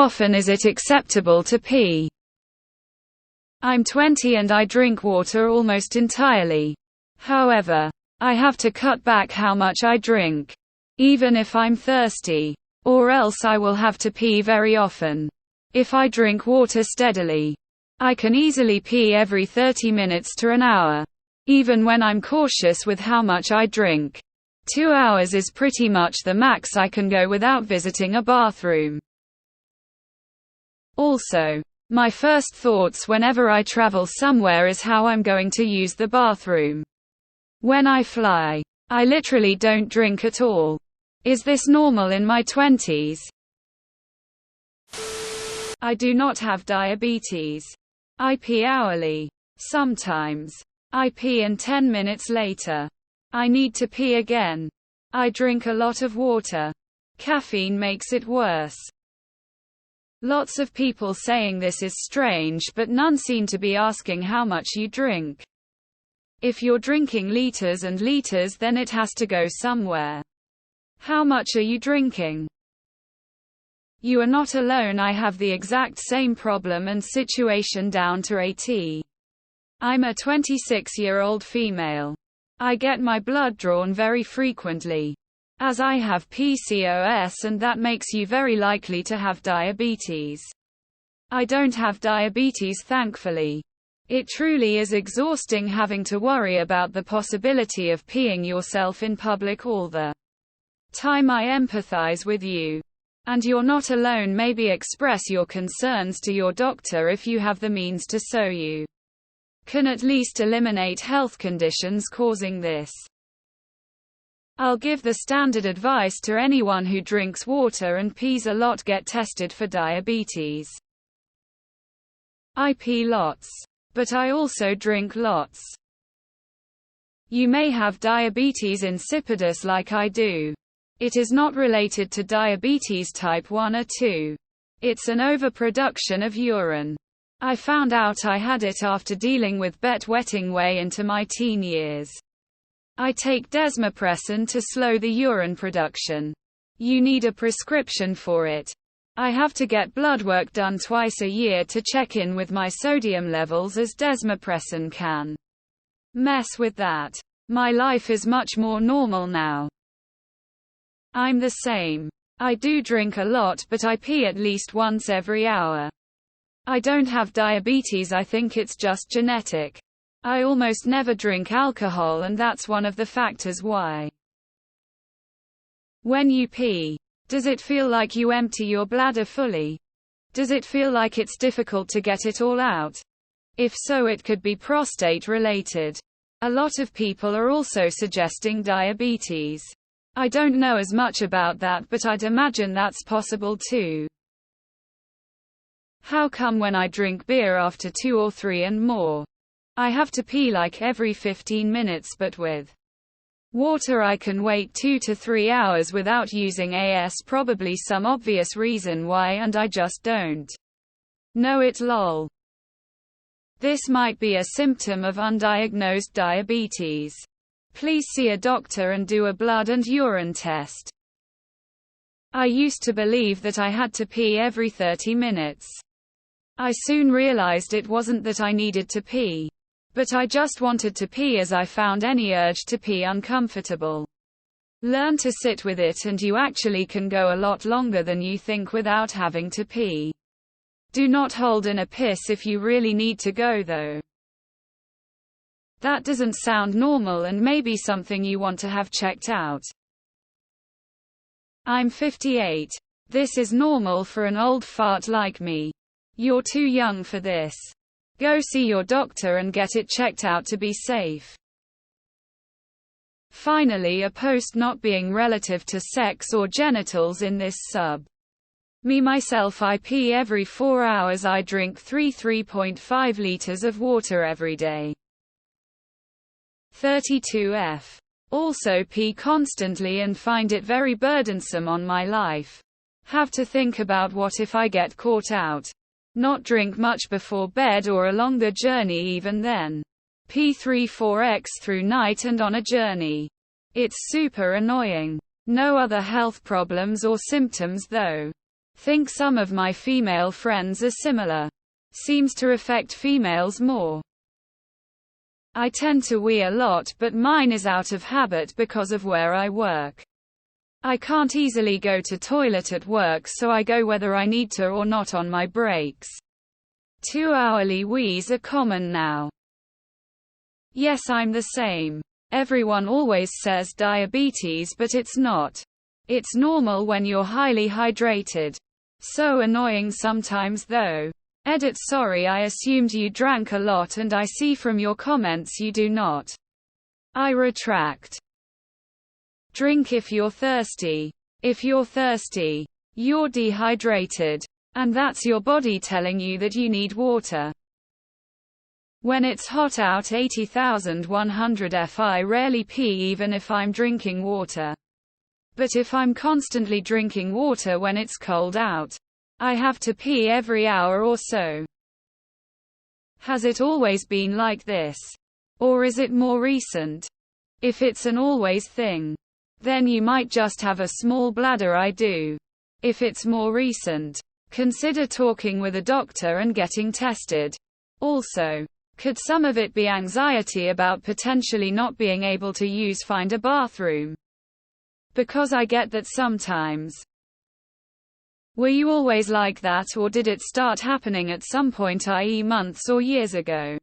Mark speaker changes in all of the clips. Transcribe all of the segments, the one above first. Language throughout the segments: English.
Speaker 1: often is it acceptable to pee? I'm 20 and I drink water almost entirely. However, I have to cut back how much I drink, even if I'm thirsty, or else I will have to pee very often. If I drink water steadily, I can easily pee every 30 minutes to an hour, even when I'm cautious with how much I drink. 2 hours is pretty much the max I can go without visiting a bathroom. Also, my first thoughts whenever I travel somewhere is how I'm going to use the bathroom. When I fly, I literally don't drink at all. Is this normal in my 20s? I do not have diabetes. I pee hourly. Sometimes, I pee and 10 minutes later, I need to pee again. I drink a lot of water. Caffeine makes it worse. Lots of people saying this is strange, but none seem to be asking how much you drink. If you're drinking liters and liters, then it has to go somewhere. How much are you drinking? You are not alone. I have the exact same problem and situation down to a T. I'm a 26-year-old female. I get my blood drawn very frequently, as I have PCOS, and that makes you very likely to have diabetes. I don't have diabetes, thankfully. It truly is exhausting having to worry about the possibility of peeing yourself in public all the time. I empathize with you. And you're not alone. Maybe express your concerns to your doctor if you have the means to, so you can at least eliminate health conditions causing this. I'll give the standard advice to anyone who drinks water and pees a lot: get tested for diabetes. I pee lots, but I also drink lots. You may have diabetes insipidus like I do. It is not related to diabetes type 1 or 2. It's an overproduction of urine. I found out I had it after dealing with bedwetting way into my teen years. I take desmopressin to slow the urine production. You need a prescription for it. I have to get blood work done twice a year to check in with my sodium levels, as desmopressin can mess with that. My life is much more normal now. I'm the same. I do drink a lot, but I pee at least once every hour. I don't have diabetes, I think it's just genetic. I almost never drink alcohol, and that's one of the factors why. When you pee, does it feel like you empty your bladder fully? Does it feel like it's difficult to get it all out? If so, it could be prostate related. A lot of people are also suggesting diabetes. I don't know as much about that, but I'd imagine that's possible too. How come when I drink beer after 2 or 3 and more, I have to pee like every 15 minutes, but with water I can wait 2 to 3 hours without using AS? Probably some obvious reason why, and I just don't know it, lol. This might be a symptom of undiagnosed diabetes. Please see a doctor and do a blood and urine test. I used to believe that I had to pee every 30 minutes. I soon realized it wasn't that I needed to pee, but I just wanted to pee, as I found any urge to pee uncomfortable. Learn to sit with it and you actually can go a lot longer than you think without having to pee. Do not hold in a piss if you really need to go though. That doesn't sound normal and maybe something you want to have checked out. I'm 58. This is normal for an old fart like me. You're too young for this. Go see your doctor and get it checked out to be safe. Finally, a post not being relative to sex or genitals in this sub. Me myself, I pee every 4 hours. I drink 3.5 liters of water every day. 32F. Also pee constantly and find it very burdensome on my life. Have to think about what if I get caught out. Not drink much before bed or a longer journey, even then. Pee 3-4x through night and on a journey. It's super annoying. No other health problems or symptoms though. Think some of my female friends are similar. Seems to affect females more. I tend to wee a lot, but mine is out of habit because of where I work. I can't easily go to toilet at work, so I go whether I need to or not on my breaks. 2-hourly wees are common now. Yes, I'm the same. Everyone always says diabetes, but it's not. It's normal when you're highly hydrated. So annoying sometimes though. Edit sorry, I assumed you drank a lot and I see from your comments you do not. I retract. Drink if you're thirsty. If you're thirsty, you're dehydrated. And that's your body telling you that you need water. When it's hot out 80,100 F, I rarely pee even if I'm drinking water. But if I'm constantly drinking water when it's cold out, I have to pee every hour or so. Has it always been like this? Or is it more recent? If it's an always thing, then you might just have a small bladder. I do. If it's more recent, consider talking with a doctor and getting tested. Also, could some of it be anxiety about potentially not being able to find a bathroom? Because I get that sometimes. Were you always like that, or did it start happening at some point, i.e. months or years ago?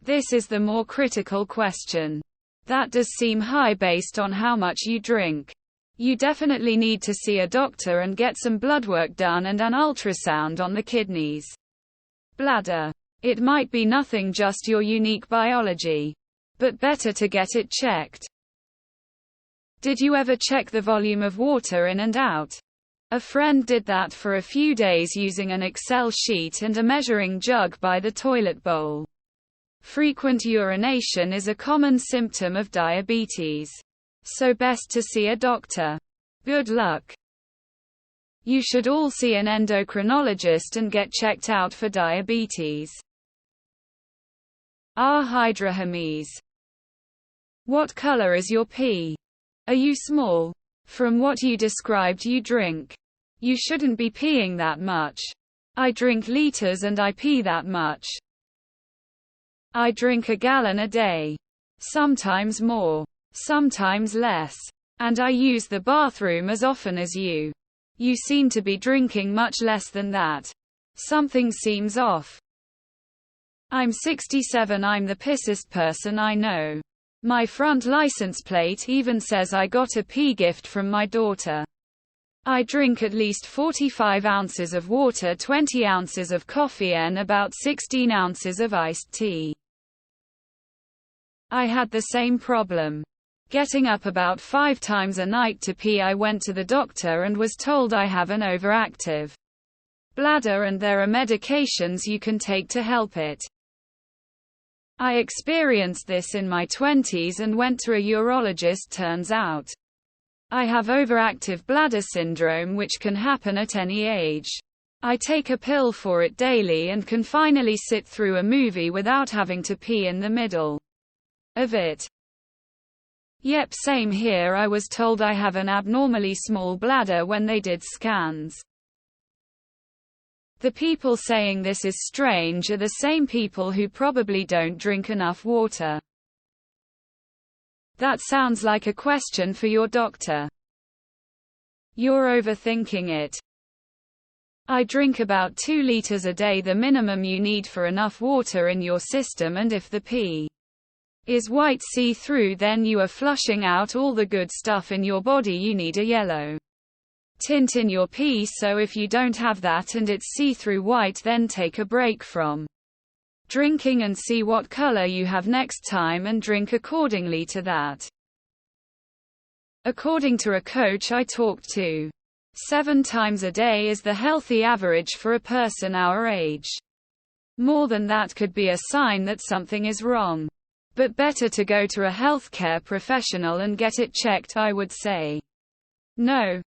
Speaker 1: This is the more critical question. That does seem high based on how much you drink. You definitely need to see a doctor and get some blood work done and an ultrasound on the kidneys. Bladder. It might be nothing, just your unique biology. But better to get it checked. Did you ever check the volume of water in and out? A friend did that for a few days using an Excel sheet and a measuring jug by the toilet bowl. Frequent urination is a common symptom of diabetes. So best to see a doctor. Good luck. You should all see an endocrinologist and get checked out for diabetes. Hydrohemes. What color is your pee? Are you small? From what you described, you drink. You shouldn't be peeing that much. I drink liters and I pee that much. I drink a gallon a day. Sometimes more. Sometimes less. And I use the bathroom as often as you. You seem to be drinking much less than that. Something seems off. I'm 67. I'm the pissest person I know. My front license plate even says I got a pee gift from my daughter. I drink at least 45 ounces of water, 20 ounces of coffee, and about 16 ounces of iced tea. I had the same problem. Getting up about 5 times a night to pee. I went to the doctor and was told I have an overactive bladder and there are medications you can take to help it. I experienced this in my 20s and went to a urologist. Turns out I have overactive bladder syndrome, which can happen at any age. I take a pill for it daily and can finally sit through a movie without having to pee in the middle of it. Yep, same here. I was told I have an abnormally small bladder when they did scans. The people saying this is strange are the same people who probably don't drink enough water. That sounds like a question for your doctor. You're overthinking it. I drink about 2 liters a day, the minimum you need for enough water in your system, and if the pee is white see-through, then you are flushing out all the good stuff in your body. You need a yellow tint in your pee, so if you don't have that and it's see-through white, then take a break from drinking and see what color you have next time and drink accordingly to that. According to a coach I talked to, 7 times a day is the healthy average for a person our age. More than that could be a sign that something is wrong. But better to go to a healthcare professional and get it checked, I would say. No.